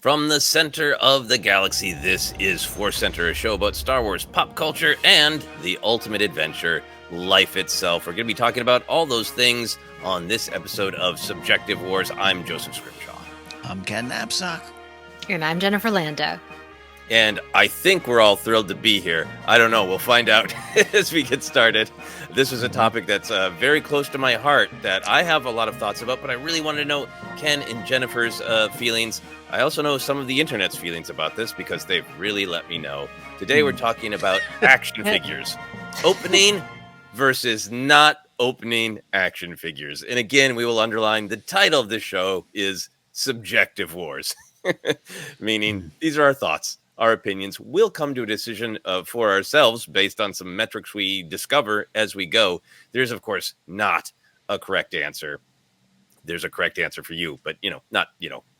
From the center of the galaxy, this is ForceCenter, a show about Star Wars pop culture and the ultimate adventure, life itself. We're going to be talking about all those things on this episode of Subjective Wars. I'm Joseph Scrimshaw. I'm Ken Napzok. And I'm Jennifer Landa. And I think we're all thrilled to be here. I don't know. We'll find out as we get started. This is a topic that's very close to my heart that I have a lot of thoughts about, but I really want to know Ken and Jennifer's feelings. I also know some of the internet's feelings about this because they've really let me know. Today we're talking about action figures. Opening versus not opening action figures. And again, we will underline the title of this show is Subjective Wars, meaning these are our thoughts. Our opinions. We'll come to a decision for ourselves based on some metrics we discover as we go. There's, of course, not a correct answer. There's a correct answer for you, but, not,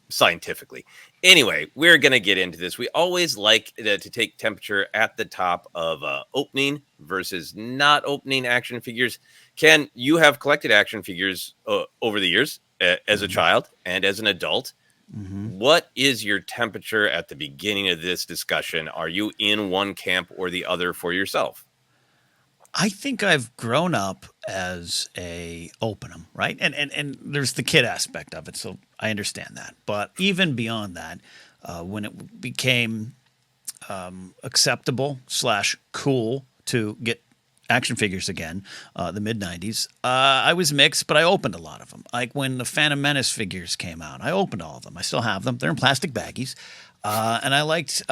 scientifically. Anyway, we're going to get into this. We always like to take temperature at the top of opening versus not opening action figures. Ken, you have collected action figures over the years as a child and as an adult. Mm-hmm. What is your temperature at the beginning of this discussion? Are you in one camp or the other for yourself? I think I've grown up as a open 'em, right? And there's the kid aspect of it, so I understand that. But even beyond that, when it became acceptable / cool to get action figures again, the mid-90s, I was mixed, but I opened a lot of them. Like when the Phantom Menace figures came out, I opened all of them. I still have them. They're in plastic baggies. And I liked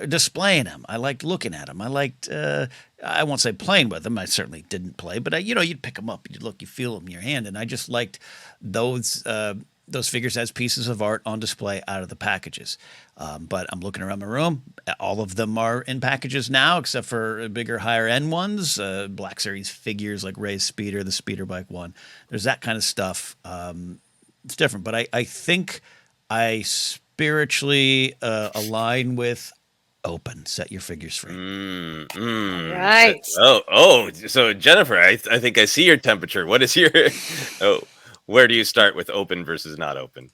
displaying them. I liked looking at them. I liked, I won't say playing with them. I certainly didn't play, but you'd pick them up, you'd look, you feel them in your hand. And I just liked those figures as pieces of art on display out of the packages. But I'm looking around my room. All of them are in packages now, except for bigger, higher-end ones. Black Series figures like Rey's Speeder, the Speeder Bike one. There's that kind of stuff. It's different. But I think I spiritually align with open. Set your figures free. Right. So Jennifer, I think I see your temperature. What is your... where do you start with open versus not open?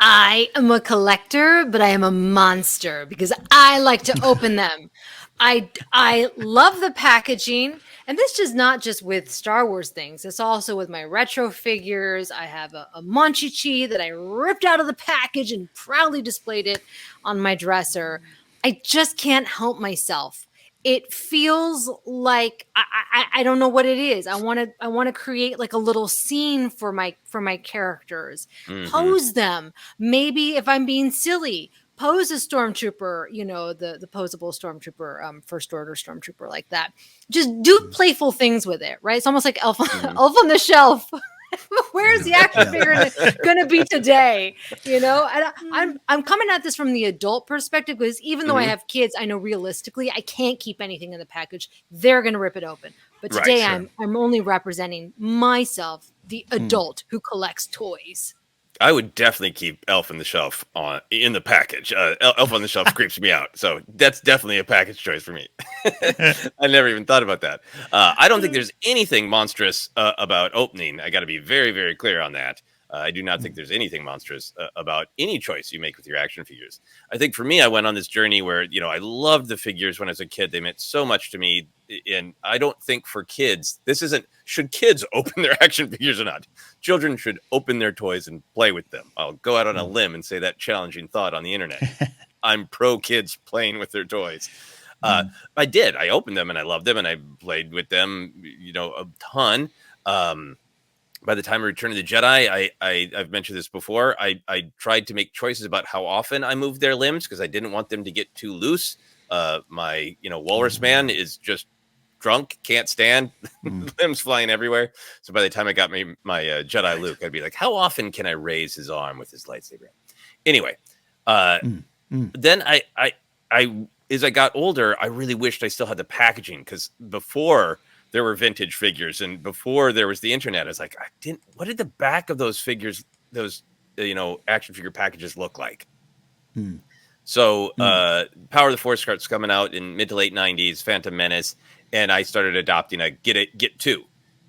I am a collector, but I am a monster because I like to open them. I love the packaging, and this is not just with Star Wars things. It's also with my retro figures. I have a Monchi-Chi that I ripped out of the package and proudly displayed it on my dresser. I just can't help myself. It feels like I don't know what it is. I want to create like a little scene for my characters. Mm-hmm. Pose them. Maybe if I'm being silly, pose a stormtrooper. The posable stormtrooper, first order stormtrooper, like that. Just do playful things with it, right? It's almost like Elf on the Shelf. Where's the action figure going to be today? And I'm coming at this from the adult perspective because even though I have kids, I know realistically I can't keep anything in the package. They're going to rip it open. But today I'm only representing myself, the adult who collects toys. I would definitely keep Elf on the Shelf in the package. Elf on the Shelf creeps me out. So that's definitely a package choice for me. I never even thought about that. I don't think there's anything monstrous about opening. I got to be very, very clear on that. I do not think there's anything monstrous about any choice you make with your action figures. I think for me, I went on this journey where, I loved the figures when I was a kid. They meant so much to me. And I don't think for kids, this isn't, should kids open their action figures or not? Children should open their toys and play with them. I'll go out on a limb and say that challenging thought on the internet. I'm pro kids playing with their toys. I did. I opened them and I loved them and I played with them, a ton. By the time of Return of the Jedi, I've mentioned this before. I tried to make choices about how often I moved their limbs because I didn't want them to get too loose. My Walrus Man is just drunk, can't stand, limbs flying everywhere. So by the time I got my Jedi Luke, I'd be like, how often can I raise his arm with his lightsaber? Anyway, then I as I got older, I really wished I still had the packaging because before there were vintage figures and before there was the internet, I was like, what did the back of those figures, those, action figure packages look like? So Power of the Force starts coming out in mid to late 90s, Phantom Menace, and I started adopting a get two.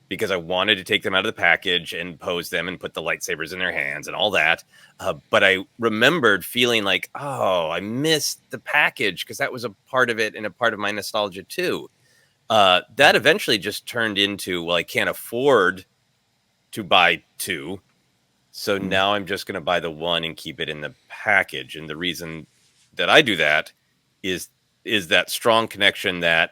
because I wanted to take them out of the package and pose them and put the lightsabers in their hands and all that. But I remembered feeling like, oh, I missed the package because that was a part of it and a part of my nostalgia too. That eventually just turned into, well, I can't afford to buy two. So now I'm just going to buy the one and keep it in the package. And the reason that I do that is that strong connection that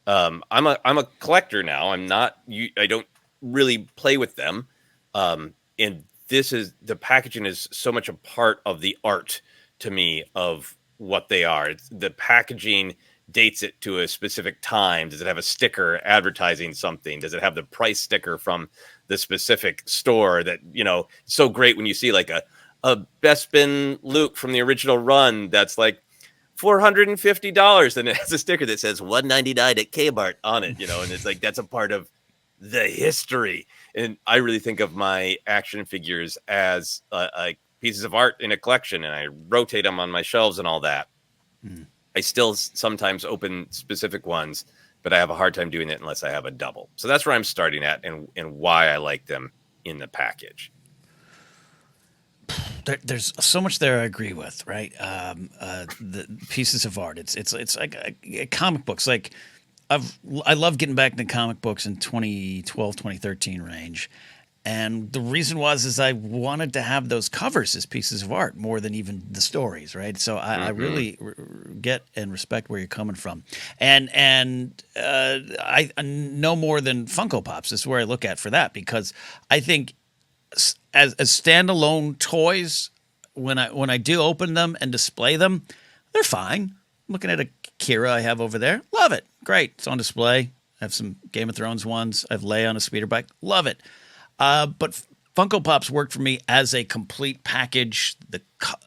I'm a collector now. I don't really play with them. And the packaging is so much a part of the art to me of what they are. The packaging dates it to a specific time. Does it have a sticker advertising something? Does it have the price sticker from the specific store that, it's so great when you see like a Bespin Luke from the original run that's like $450, and it has a sticker that says $199 at Kmart on it, and it's like that's a part of the history. And I really think of my action figures as like pieces of art in a collection, and I rotate them on my shelves and all that. I still sometimes open specific ones, but I have a hard time doing it unless I have a double. So that's where I'm starting at, and why I like them in the package. There's so much there I agree with, right? The pieces of art. It's like comic books. Like I love getting back into comic books in 2012, 2013 range. And the reason is I wanted to have those covers as pieces of art more than even the stories, right? So I really get and respect where you're coming from. And I no more than Funko Pops is where I look at for that, because I think as standalone toys, when I do open them and display them, they're fine. I'm looking at a Kira I have over there. Love it. Great. It's on display. I have some Game of Thrones ones. I have Leia on a speeder bike. Love it. But Funko Pops worked for me as a complete package.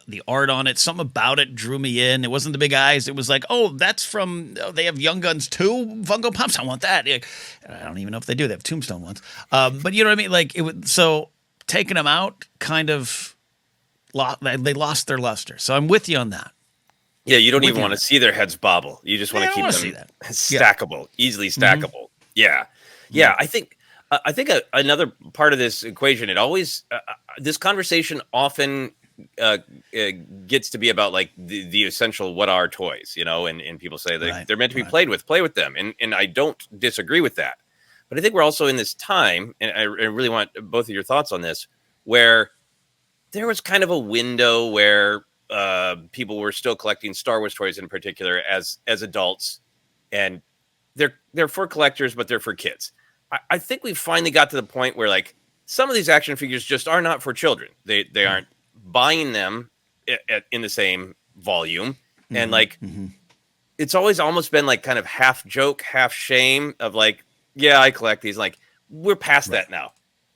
The art on it, something about it drew me in. It wasn't the big eyes. It was like, that's from, they have Young Guns 2 Funko Pops. I want that. I don't even know if they do. They have Tombstone ones. But you know what I mean? Like so taking them out kind of, they lost their luster. So I'm with you on that. Yeah, you don't even want to see their heads bobble. You just want to keep them stackable, easily stackable. Yeah. I think another part of this equation, it always this conversation often gets to be about like the essential what are toys, and people say that they're meant to be played with, play with them, and I don't disagree with that. But I think we're also in this time, and I really want both of your thoughts on this, where there was kind of a window where people were still collecting Star Wars toys in particular as adults, and they're for collectors, but they're for kids. I think we finally got to the point where like some of these action figures just are not for children. They aren't buying them in the same volume, and like it's always almost been like kind of half joke, half shame of like, yeah, I collect these. Like we're past that now.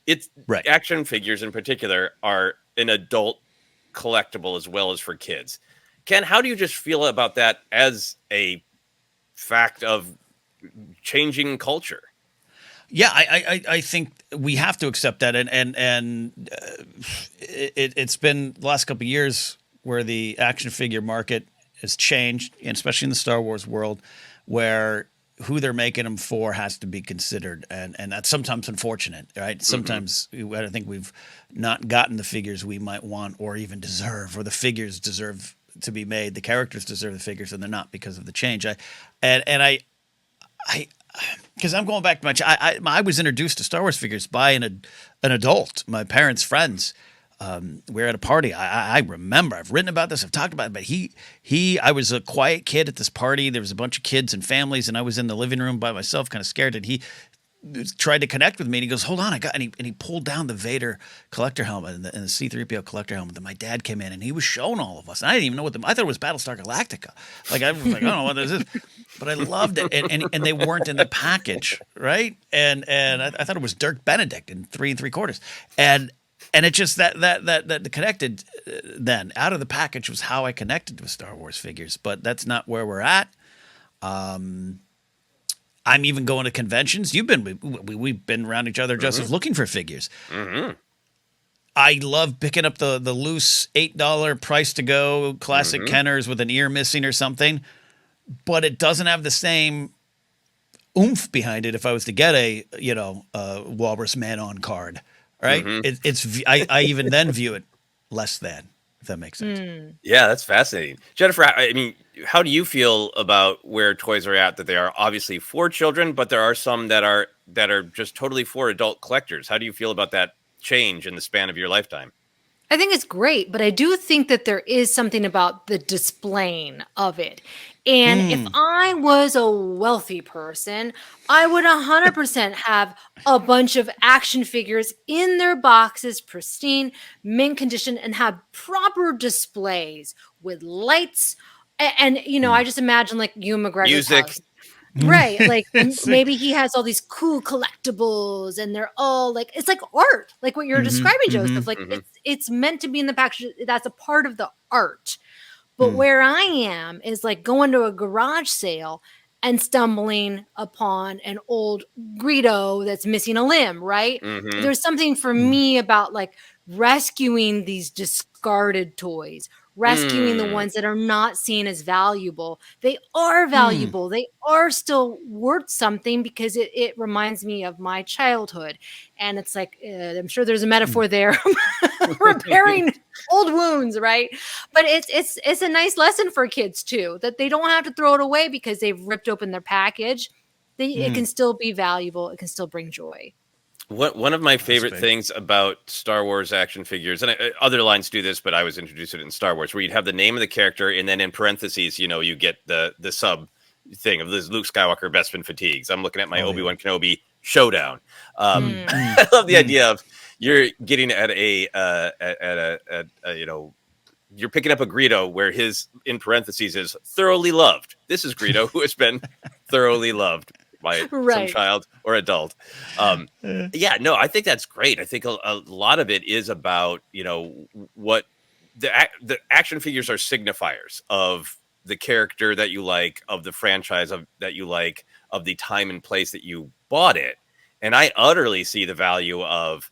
It's action figures in particular are an adult collectible as well as for kids. Ken, how do you just feel about that as a fact of changing culture? Yeah, I think we have to accept that, and it's been the last couple of years where the action figure market has changed, and especially in the Star Wars world, where who they're making them for has to be considered, and that's sometimes unfortunate, right? Sometimes I think we've not gotten the figures we might want or even deserve, or the figures deserve to be made, the characters deserve the figures, and they're not because of the change. Because I'm going back to I was introduced to Star Wars figures by an adult, my parents' friends. We were at a party. I remember, I've written about this, I've talked about it, but I was a quiet kid at this party. There was a bunch of kids and families, and I was in the living room by myself, kind of scared, and he tried to connect with me, and he goes, hold on, and he pulled down the Vader collector helmet and the C-3PO collector helmet that my dad came in, and he was showing all of us, and I didn't even know I thought it was Battlestar Galactica. Like, I was like, I don't know what this is, but I loved it, and they weren't in the package, right? And I thought it was Dirk Benedict in 3 3/4, and it just that connected then out of the package was how I connected with Star Wars figures, but that's not where we're at. I'm even going to conventions. We've been around each other, Joseph, looking for figures. I love picking up the loose $8 price to go classic Kenners with an ear missing or something, but it doesn't have the same oomph behind it if I was to get a Walrus Man on card. Right? Mm-hmm. I even then view it less than, if that makes sense. Yeah, that's fascinating. Jennifer, I mean, how do you feel about where toys are at, that they are obviously for children, but there are some that are just totally for adult collectors? How do you feel about that change in the span of your lifetime? I think it's great, but I do think that there is something about the displaying of it. And if I was a wealthy person, I would 100% have a bunch of action figures in their boxes, pristine, mint condition, and have proper displays with lights. And I just imagine like Ewan McGregor's Music. house. Right. Like It's like- maybe he has all these cool collectibles and they're all like, it's like art, like what you're describing, Joseph. Like it's meant to be in the package. That's a part of the art. But where I am is like going to a garage sale and stumbling upon an old Greedo that's missing a limb, right? Mm-hmm. There's something for me about like rescuing these discarded toys, rescuing the ones that are not seen as valuable. They are valuable. They are still worth something because it reminds me of my childhood. And it's like, I'm sure there's a metaphor there, repairing old wounds, right? But it's a nice lesson for kids too, that they don't have to throw it away because they've ripped open their package. It can still be valuable. It can still bring joy. One of my favorite things about Star Wars action figures, and other lines do this, but I was introduced to it in Star Wars, where you'd have the name of the character, and then in parentheses, you get the sub thing of this Luke Skywalker Bespin fatigues. I'm looking at my Obi-Wan Kenobi showdown. I love the idea of you're getting at you're picking up a Greedo where his in parentheses is thoroughly loved. This is Greedo who has been thoroughly loved by some child or adult. I think that's great. I think a lot of it is about, what the action figures are signifiers of the character that you like, of the franchise that you like, of the time and place that you bought it. And I utterly see the value of,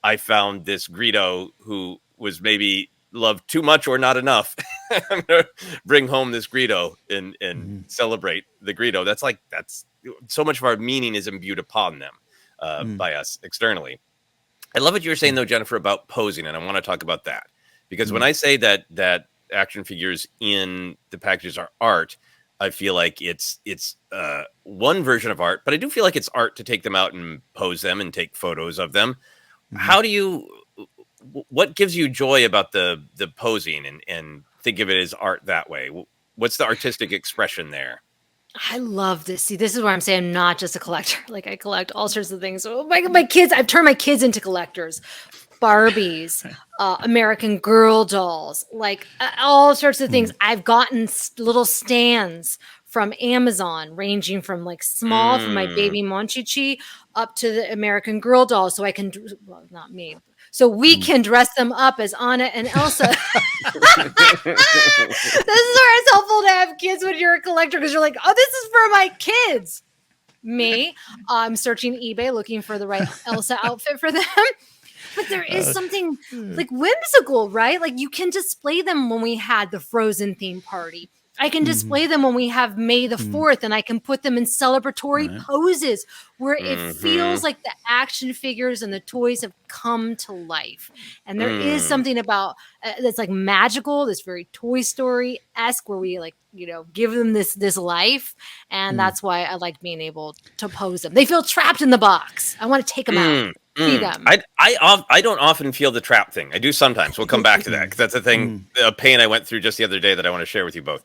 I found this Greedo who was maybe loved too much or not enough. I'm going to bring home this Greedo and celebrate the Greedo. That's so much of our meaning is imbued upon them by us externally. I love what you were saying though, Jennifer, about posing. And I want to talk about that because when I say that action figures in the packages are art, I feel like it's one version of art, but I do feel like it's art to take them out and pose them and take photos of them. What gives you joy about the posing and think of it as art that way? What's the artistic expression there? I love this. See, this is where I'm saying I'm not just a collector. Like I collect all sorts of things. So my kids, I've turned my kids into collectors. Barbies, American Girl dolls, like all sorts of things. I've gotten little stands from Amazon, ranging from like small for my baby Monchichi up to the American Girl dolls. So I can, well, not me. So we can dress them up as Anna and Elsa. This is where it's helpful to have kids when you're a collector because you're like, oh, this is for my kids. Me, I'm searching eBay looking for the right Elsa outfit for them. But there is something like whimsical, right? Like you can display them when we had the Frozen theme party. I can display them when we have May the 4th and I can put them in celebratory poses where it feels like the action figures and the toys have come to life. And there is something about that's like magical, this very Toy Story-esque where we like, give them this life. And that's why I like being able to pose them. They feel trapped in the box. I want to take them out. See them. I don't often feel the trap thing. I do sometimes. We'll come back to that because that's a thing, a pain I went through just the other day that I want to share with you both.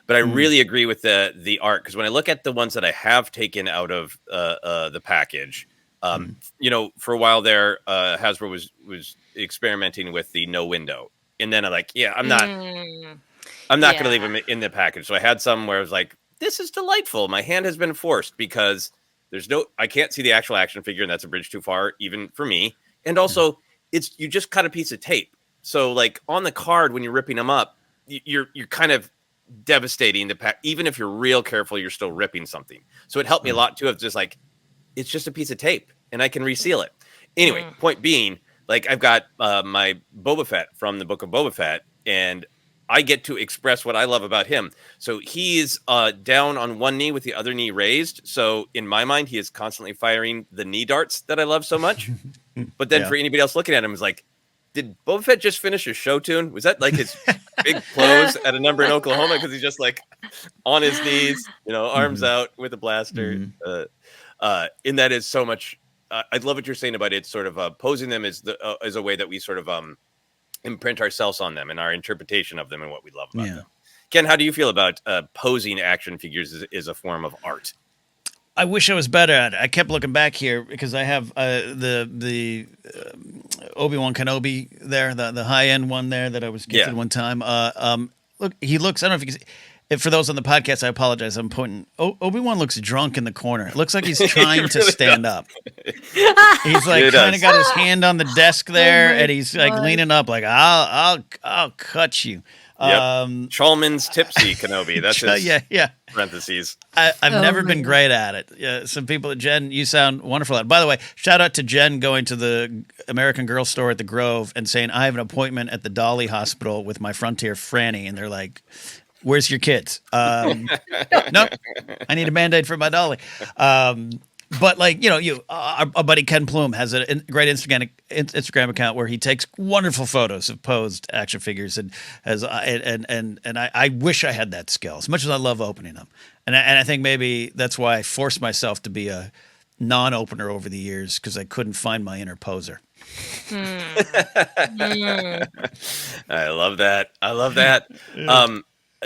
But I really agree with the art because when I look at the ones that I have taken out of the package, for a while there, Hasbro was experimenting with the no window, and then I'm like, I'm not going to leave them in the package. So I had some where I was like, this is delightful. My hand has been forced because I can't see the actual action figure, and that's a bridge too far, even for me. And also, you just cut a piece of tape. So, like on the card, when you're ripping them up, you're kind of devastating the pack. Even if you're real careful, you're still ripping something. So it helped me a lot too. Of just like, it's just a piece of tape, and I can reseal it. Anyway, point being, like I've got my Boba Fett from the Book of Boba Fett, and I get to express what I love about him. So he's down on one knee with the other knee raised. So in my mind, he is constantly firing the knee darts that I love so much. But then for anybody else looking at him, is like, did Boba Fett just finish his show tune? Was that like his big close at a number in Oklahoma? Because he's just like on his knees, arms out with a blaster. And that is so much. I love what you're saying about it. Sort of posing them as a way that we sort of imprint ourselves on them and our interpretation of them and what we love about them. Ken, how do you feel about posing action figures as a form of art? I wish I was better at it. I kept looking back here because I have the Obi-Wan Kenobi there, the high-end one there that I was gifted one time. Look, he looks, I don't know if you can see, for those on the podcast, I apologize. I'm pointing. Obi-Wan looks drunk in the corner. It looks like he's trying to stand up. He's like kind of got his hand on the desk there, and he's like leaning up, like I'll cut you. Chalmers tipsy Kenobi. That's his parentheses. I've never been great at it. Some people, Jen, you sound wonderful at it. By the way, shout out to Jen going to the American Girl store at the Grove and saying, I have an appointment at the Dolly Hospital with my Frontier Franny. And they're like, where's your kids? No, I need a Band-Aid for my Dolly. But like, our buddy Ken Plume has a great Instagram account where he takes wonderful photos of posed action figures and I wish I had that skill as much as I love opening them. And I think maybe that's why I forced myself to be a non-opener over the years because I couldn't find my inner poser. I love that.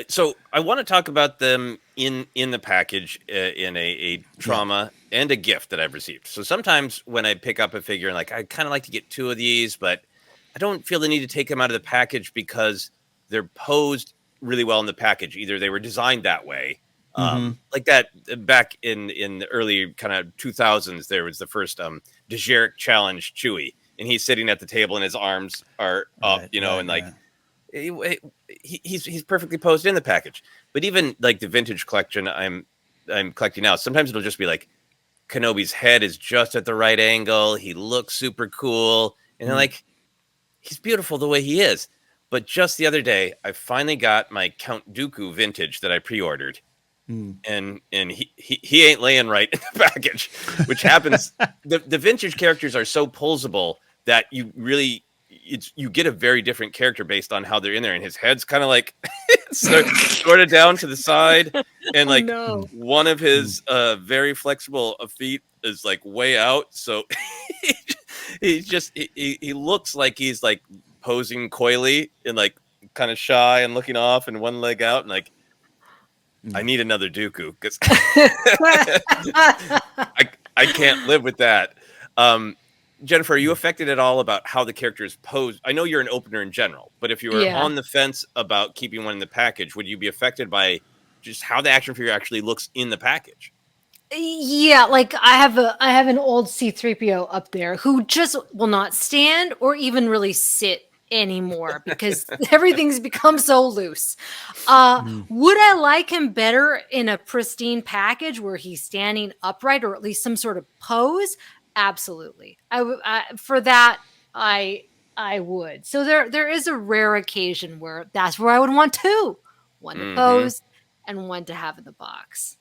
So I want to talk about them in the package in a trauma and a gift that I've received. So sometimes when I pick up a figure and like, I kind of like to get 2 of these, but I don't feel the need to take them out of the package because they're posed really well in the package. Either they were designed that way, like that back in the early kind of 2000s, there was the first Dejeric Challenge Chewie, and he's sitting at the table and his arms are up, and like, he's perfectly posed in the package. But even like the vintage collection I'm collecting now, sometimes it'll just be like Kenobi's head is just at the right angle. He looks super cool, and like he's beautiful the way he is. But just the other day, I finally got my Count Dooku vintage that I pre-ordered, and he ain't laying right in the package, which happens. The vintage characters are so posable that you really. You get a very different character based on how they're in there, and his head's kind of like sort of down to the side, and like one of his very flexible feet is like way out, so he looks like he's like posing coyly and like kind of shy and looking off and one leg out, and like I need another Dooku because I can't live with that. Jennifer, are you affected at all about how the character is posed? I know you're an opener in general, but if you were on the fence about keeping one in the package, would you be affected by just how the action figure actually looks in the package? Yeah, like I have an old C-3PO up there who just will not stand or even really sit anymore because everything's become so loose. Would I like him better in a pristine package where he's standing upright or at least some sort of pose? Absolutely. For that, I would. So there is a rare occasion where that's where I would want 2. One to pose and one to have in the box.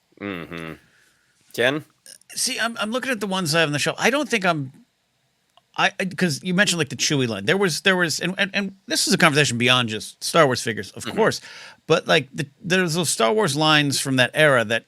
Ken? See, I'm looking at the ones I have on the shelf. I don't think because you mentioned like the Chewie line. There was, and this is a conversation beyond just Star Wars figures, of course, but like there's those Star Wars lines from that era that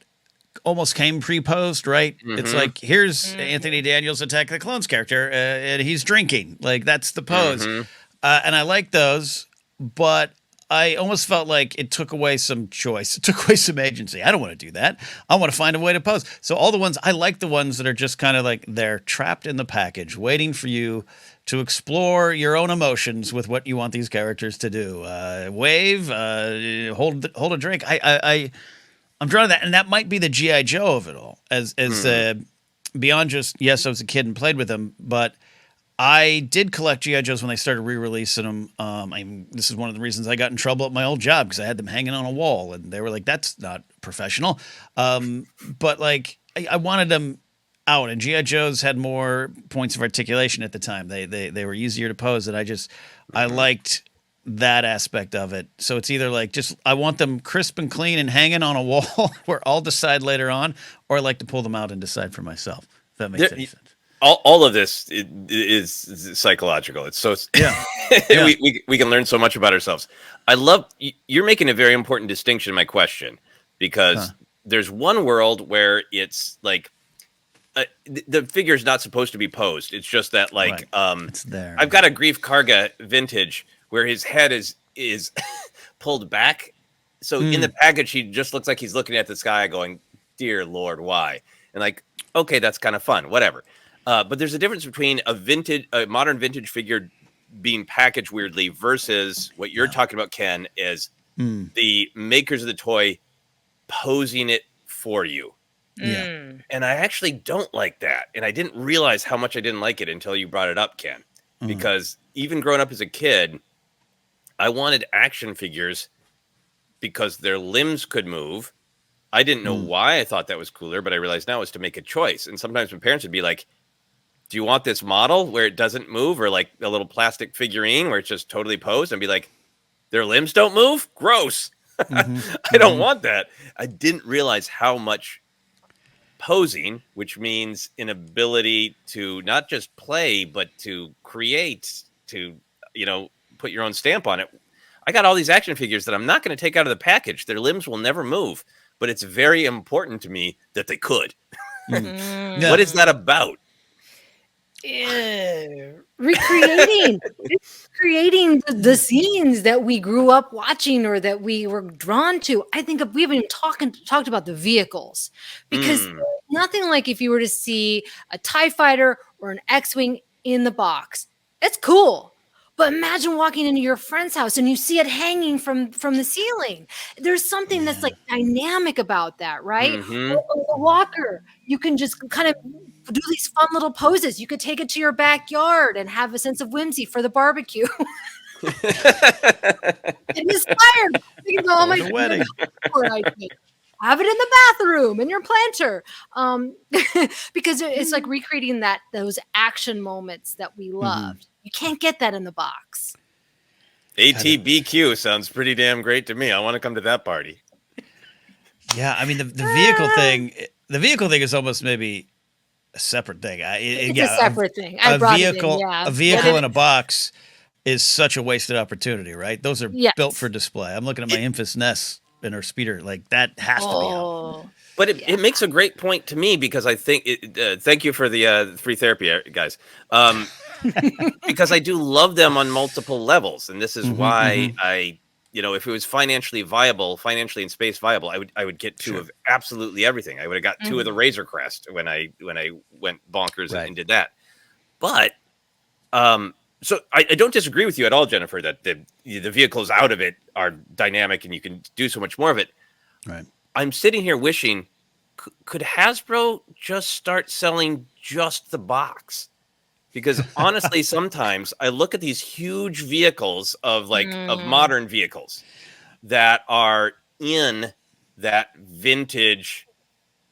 almost came pre-posed, right? It's like, here's Anthony Daniels' Attack of the Clones character, and he's drinking. Like, that's the pose. And I like those, but I almost felt like it took away some choice. It took away some agency. I don't want to do that. I want to find a way to pose. So all the ones, I like the ones that are just kind of like, they're trapped in the package, waiting for you to explore your own emotions with what you want these characters to do. Wave, hold a drink. I'm drawn to that, and that might be the G.I. Joe of it all, as beyond just, yes, I was a kid and played with them, but I did collect G.I. Joes when they started re-releasing them. This is one of the reasons I got in trouble at my old job, because I had them hanging on a wall, and they were like, that's not professional. But like, I wanted them out, and G.I. Joes had more points of articulation at the time. They were easier to pose, and I liked that aspect of it. So it's either like just I want them crisp and clean and hanging on a wall where I'll decide later on, or I like to pull them out and decide for myself. If that makes any sense. All of this is psychological. It's so Yeah. we can learn so much about ourselves. I love you're making a very important distinction in my question, because there's one world where it's like the figure's not supposed to be posed. It's just that like it's there. I've got a Grief Karga vintage where his head is pulled back. So in the package, he just looks like he's looking at the sky going, "Dear Lord, why?" And like, okay, that's kind of fun, whatever. But there's a difference between a modern vintage figure being packaged weirdly versus what you're talking about, Ken, is the makers of the toy posing it for you. Yeah. And I actually don't like that. And I didn't realize how much I didn't like it until you brought it up, Ken. Because even growing up as a kid, I wanted action figures because their limbs could move. I didn't know why I thought that was cooler, but I realized now it's to make a choice. And sometimes my parents would be like, do you want this model where it doesn't move, or like a little plastic figurine where it's just totally posed? And be like, their limbs don't move? Gross. I don't want that. I didn't realize how much posing, which means an ability to not just play, but to create, to, put your own stamp on it. I got all these action figures that I'm not going to take out of the package. Their limbs will never move, but it's very important to me that they could. What is that about? Recreating the scenes that we grew up watching or that we were drawn to. I think we haven't even talked about the vehicles, because nothing like if you were to see a TIE fighter or an X-Wing in the box. It's cool. But imagine walking into your friend's house and you see it hanging from the ceiling. There's something that's like dynamic about that, right? Or the walker, you can just kind of do these fun little poses. You could take it to your backyard and have a sense of whimsy for the barbecue. It inspired. You know, the wedding. Have it in the bathroom in your planter, because it's like recreating those action moments that we loved. You can't get that in the box. ATBQ sounds pretty damn great to me. I want to come to that party. Yeah, I mean the vehicle thing. The vehicle thing is almost maybe a separate thing. It's a separate thing. I brought it in, yeah. A vehicle in a box is such a wasted opportunity, right? Those are built for display. I'm looking at my Infus Ness and her speeder, like that has to be out. But it makes a great point to me, because I think thank you for the free therapy, guys. Because I do love them on multiple levels, and this is why I, if it was financially and space viable, I would get two of absolutely everything. I would have got two of the Razor Crest when I went bonkers and did that. But so I don't disagree with you at all, Jennifer, that the vehicles out of it are dynamic and you can do so much more of it. Right. I'm sitting here wishing, could Hasbro just start selling just the box? Because honestly, sometimes I look at these huge vehicles of modern vehicles that are in that vintage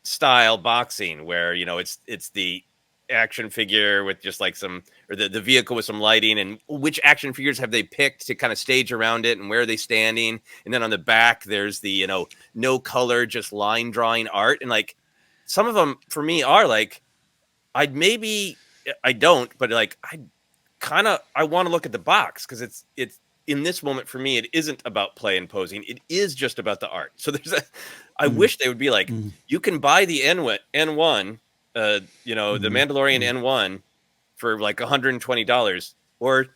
style boxing where, it's the action figure with just like the vehicle with some lighting, and which action figures have they picked to kind of stage around it and where are they standing. And then on the back, there's the, no color, just line drawing art. And like some of them for me are like, I don't, but like I want to look at the box, because it's in this moment for me, it isn't about play and posing. It is just about the art. So I wish they would be like, you can buy the N1, the Mandalorian N1 for like $120, or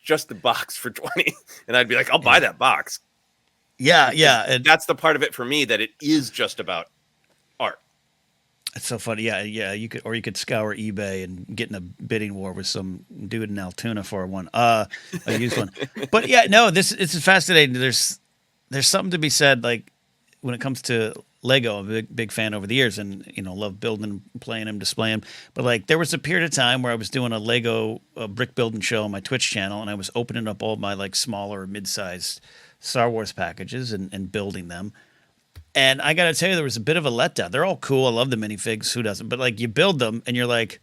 just the box for $20. And I'd be like, I'll buy that box. Yeah. And that's the part of it for me, that it is just about art. It's so funny. Yeah. You could scour eBay and get in a bidding war with some dude in Altoona for a used one. But yeah, no, it's fascinating. There's something to be said, like when it comes to Lego. I'm a big fan over the years, and love building them, playing them, displaying them. But like there was a period of time where I was doing a Lego brick building show on my Twitch channel, and I was opening up all my like smaller, mid-sized Star Wars packages and building them. And I got to tell you, there was a bit of a letdown. They're all cool. I love the minifigs. Who doesn't? But like you build them, and you're like,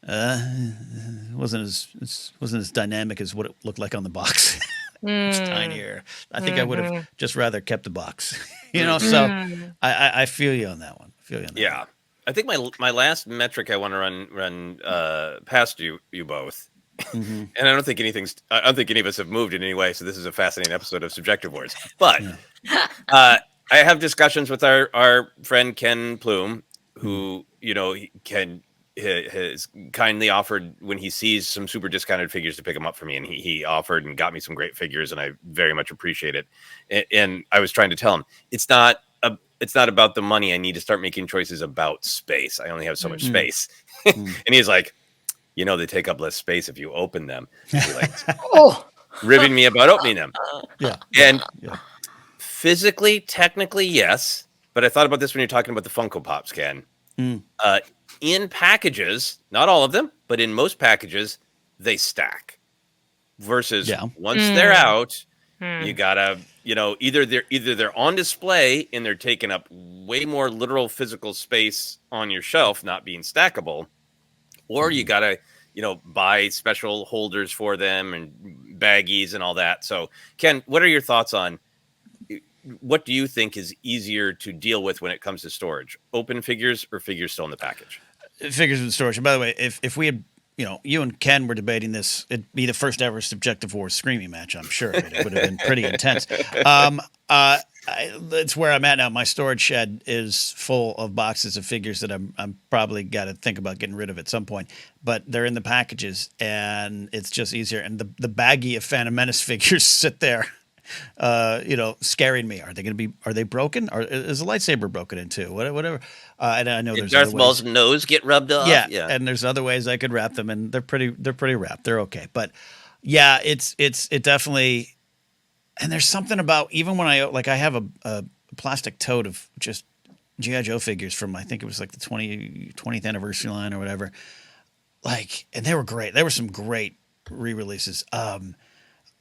it wasn't as dynamic as what it looked like on the box. It's tinier. I think I would have just rather kept the box. So I feel you on that one. Yeah. I think my last metric I want to run past you both. Mm-hmm. And I don't think any of us have moved in any way, so this is a fascinating episode of Subjective Wars. But I have discussions with our friend Ken Plume, who has kindly offered, when he sees some super discounted figures, to pick them up for me, and he offered and got me some great figures, and I very much appreciate it. And I was trying to tell him it's not about the money. I need to start making choices about space. I only have so much space. And he's like, they take up less space if you open them. He like ribbing me about opening them. And physically, technically, yes. But I thought about this when you're talking about the Funko Pops, Ken. In packages, not all of them, but in most packages, they stack. Versus once they're out, you gotta, either they're on display and they're taking up way more literal physical space on your shelf, not being stackable, or you gotta, buy special holders for them and baggies and all that. So, Ken, what are your thoughts on what do you think is easier to deal with when it comes to storage? Open figures or figures still in the package? Figures in storage. And by the way, if we had, you and Ken were debating this, it'd be the first ever Subjective Wars screaming match, I'm sure. It would have been pretty intense. It's where I'm at now. My storage shed is full of boxes of figures that I'm probably got to think about getting rid of at some point. But they're in the packages, and it's just easier. And the baggie of Phantom Menace figures sit there, scaring me. Are they broken? Or is the lightsaber broken in two? Whatever. And I know there's Darth Maul's nose get rubbed off. Yeah, and there's other ways I could wrap them, and they're pretty wrapped. They're okay. But yeah, it definitely. And there's something about, even when I have a plastic tote of just G.I. Joe figures from, I think it was like the 20th anniversary line or whatever. And they were great. There were some great re-releases.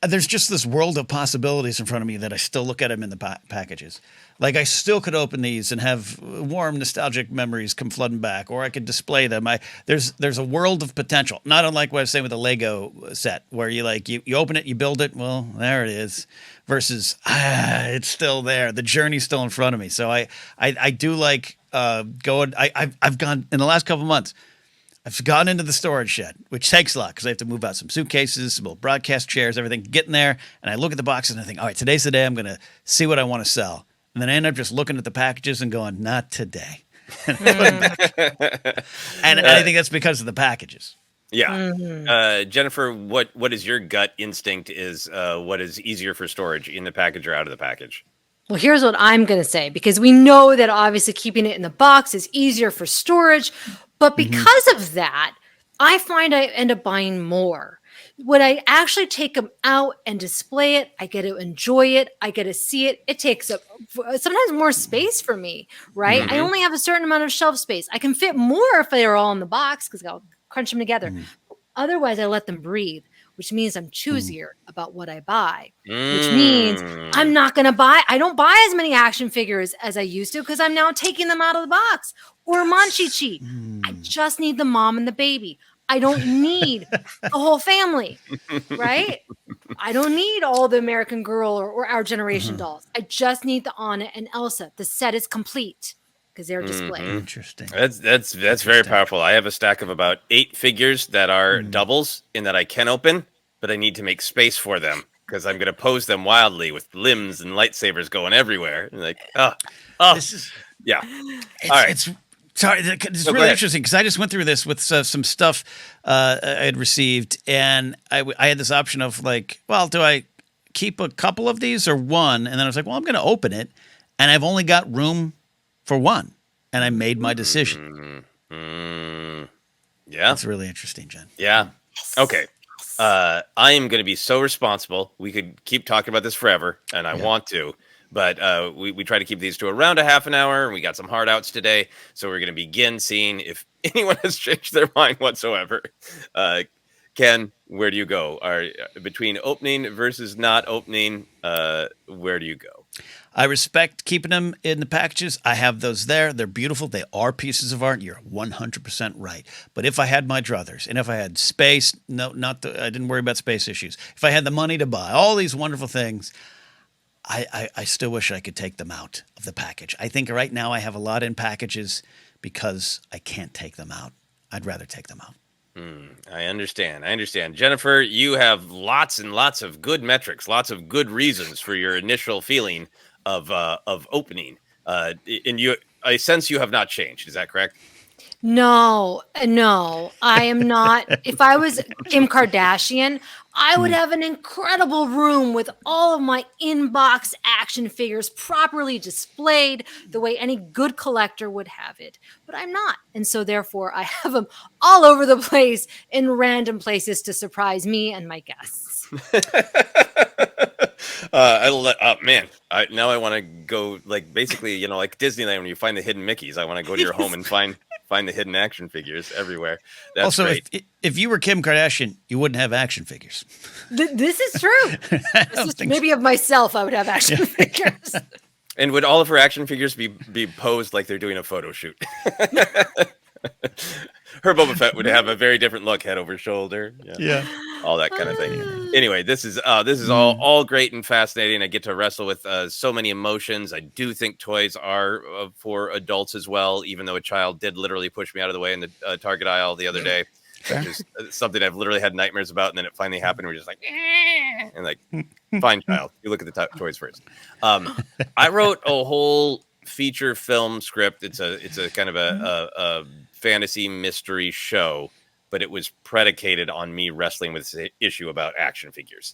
There's just this world of possibilities in front of me that I still look at them in the packages. I still could open these and have warm, nostalgic memories come flooding back, or I could display them. There's a world of potential, not unlike what I was saying with the Lego set, where you open it, you build it, well, there it is, versus it's still there. The journey's still in front of me. So I do like going. I've gone in the last couple of months. I've gone into the storage shed, which takes a lot because I have to move out some suitcases, some old broadcast chairs, everything. Get in there, and I look at the boxes and I think, all right, today's the day I'm going to see what I want to sell. And then I end up just looking at the packages and going, not today. And I think that's because of the packages. Yeah. Jennifer, what is your gut instinct is what is easier for storage, in the package or out of the package? Well, here's what I'm going to say, because we know that obviously keeping it in the box is easier for storage. But because of that, I find I end up buying more. When I actually take them out and display it, I get to enjoy it. I get to see it. It takes up sometimes more space for me, right? I only have a certain amount of shelf space. I can fit more if they're all in the box because I'll crunch them together. Otherwise, I let them breathe, which means I'm choosier about what I buy, which means I'm not going to buy. I don't buy as many action figures as I used to because I'm now taking them out of the box. Or Monchi-Chi. I just need the mom and the baby. I don't need the whole family, right? I don't need all the American Girl or Our Generation dolls. I just need the Anna and Elsa. The set is complete because they're displayed. Interesting. That's very powerful. I have a stack of about 8 figures that are doubles in that I can open, but I need to make space for them because I'm going to pose them wildly with limbs and lightsabers going everywhere. And this is all right. It's really interesting because I just went through this with some stuff I had received, and I had this option of do I keep a couple of these or one? And then I was like, well, I'm going to open it, and I've only got room for one, and I made my decision. Yeah, that's really interesting, Jen. Yeah. Okay. I am going to be so responsible. We could keep talking about this forever, and I want to. But we try to keep these to around a half an hour, and we got some hard outs today. So we're going to begin seeing if anyone has changed their mind whatsoever. Ken, where do you go? Between opening versus not opening, where do you go? I respect keeping them in the packages. I have those there. They're beautiful. They are pieces of art. You're 100% right. But if I had my druthers and if I had space, I didn't worry about space issues. If I had the money to buy all these wonderful things, I still wish I could take them out of the package. I think right now I have a lot in packages because I can't take them out. I'd rather take them out. I understand. Jennifer, you have lots and lots of good metrics, lots of good reasons for your initial feeling of opening. And I sense you have not changed. Is that correct? No, I am not. If I was Kim Kardashian, I would have an incredible room with all of my inbox action figures properly displayed the way any good collector would have it. But I'm not. And so therefore, I have them all over the place in random places to surprise me and my guests. Man, now I want to go basically, like Disneyland when you find the hidden Mickeys. I want to go to your home and find the hidden action figures everywhere. That's also great. If you were Kim Kardashian, you wouldn't have action figures. This is true. Maybe of myself, I would have action figures. And would all of her action figures be posed like they're doing a photo shoot? Her Boba Fett would have a very different look, head over shoulder. Yeah. All that kind of thing. Anyway, this is all great and fascinating. I get to wrestle with so many emotions. I do think toys are for adults as well, even though a child did literally push me out of the way in the Target aisle the other day. Which is something I've literally had nightmares about, and then it finally happened. We're just like, and like, fine, child, you look at the toys first. I wrote a whole feature film script. It's a kind of a fantasy mystery show, but it was predicated on me wrestling with this issue about action figures.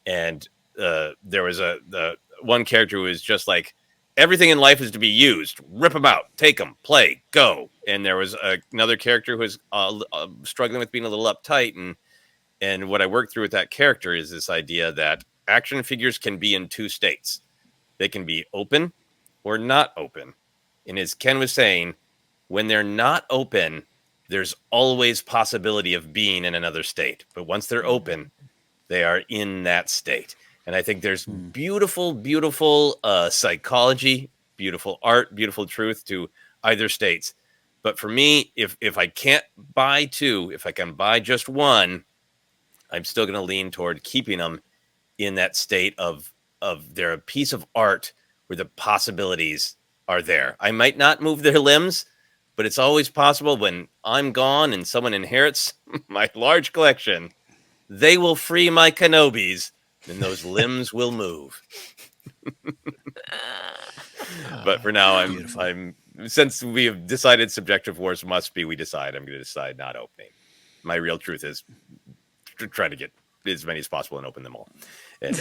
And there was the one character who was just like, everything in life is to be used. Rip them out, take them, play, go. And there was another character who was struggling with being a little uptight. And what I worked through with that character is this idea that action figures can be in two states. They can be open or not open. And as Ken was saying, when they're not open, there's always possibility of being in another state. But once they're open, they are in that state. And I think there's beautiful, beautiful psychology, beautiful art, beautiful truth to either states. But for me, if I can't buy two, if I can buy just one, I'm still going to lean toward keeping them in that state of they're a piece of art where the possibilities are there. I might not move their limbs, but it's always possible when I'm gone and someone inherits my large collection, they will free my Kenobis and those limbs will move. But for now, I'm since we have decided subjective wars must be, I'm going to decide not opening. My real truth is to try to get as many as possible and open them all. And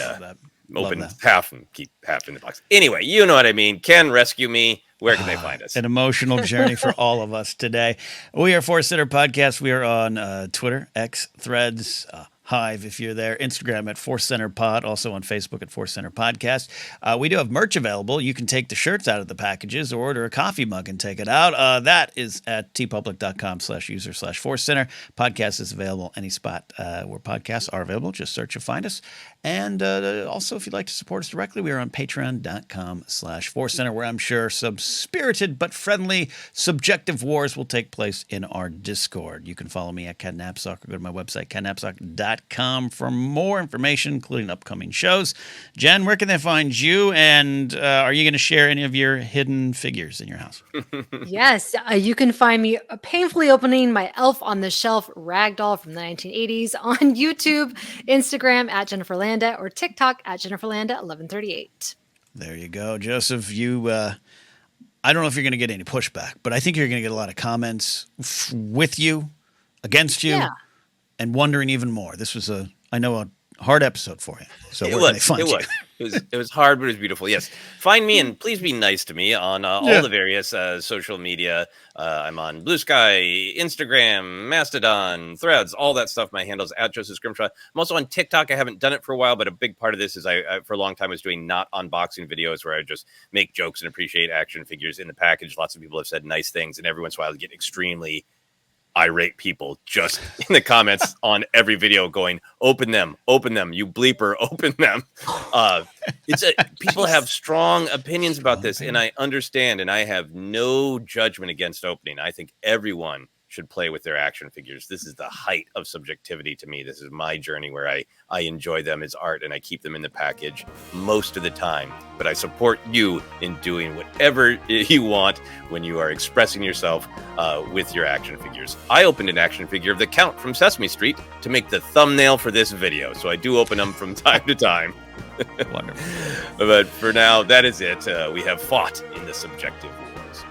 open half and keep half in the box. Anyway, you know what I mean. Ken, rescue me. Where can they find us? An emotional journey for all of us today. We are ForceCenter Podcast. We are on Twitter, X, Threads, Hive, if you're there, Instagram at ForceCenter Pod, also on Facebook at ForceCenter Podcast. We do have merch available. You can take the shirts out of the packages or order a coffee mug and take it out. That is at tpublic.com/user/ForceCenter. Podcast is available any spot where podcasts are available. Just search and find us. And also, if you'd like to support us directly, we are on patreon.com/ForceCenter, where I'm sure some spirited but friendly subjective wars will take place in our Discord. You can follow me at Ken Napzok or go to my website, kennapzok.com, for more information, including upcoming shows. Jen, where can they find you? And are you going to share any of your hidden figures in your house? Yes, you can find me painfully opening my Elf on the Shelf ragdoll from the 1980s on YouTube, Instagram at Jennifer Landa, or TikTok at Jennifer Landa 1138. There you go, Joseph. You, I don't know if you're going to get any pushback, but I think you're going to get a lot of comments with you, against you, and wondering even more. This was a hard episode for you. So where can they find you? It was hard, but it was beautiful. Yes. Find me and please be nice to me on all the various social media. I'm on Blue Sky, Instagram, Mastodon, Threads, all that stuff. My handle's at Joseph Scrimshaw. I'm also on TikTok. I haven't done it for a while, but a big part of this is I for a long time was doing not unboxing videos where I just make jokes and appreciate action figures in the package. Lots of people have said nice things, and every once in a while I get extremely irate people just in the comments on every video going, open them, you bleeper, open them. People have strong opinions about this, and I understand, and I have no judgment against opening. I think everyone should play with their action figures. This is the height of subjectivity to me. This is my journey where I enjoy them as art, and I keep them in the package most of the time. But I support you in doing whatever you want when you are expressing yourself with your action figures. I opened an action figure of the Count from Sesame Street to make the thumbnail for this video, so I do open them from time to time. Wonderful. But for now, that is it. We have fought in the subjective wars.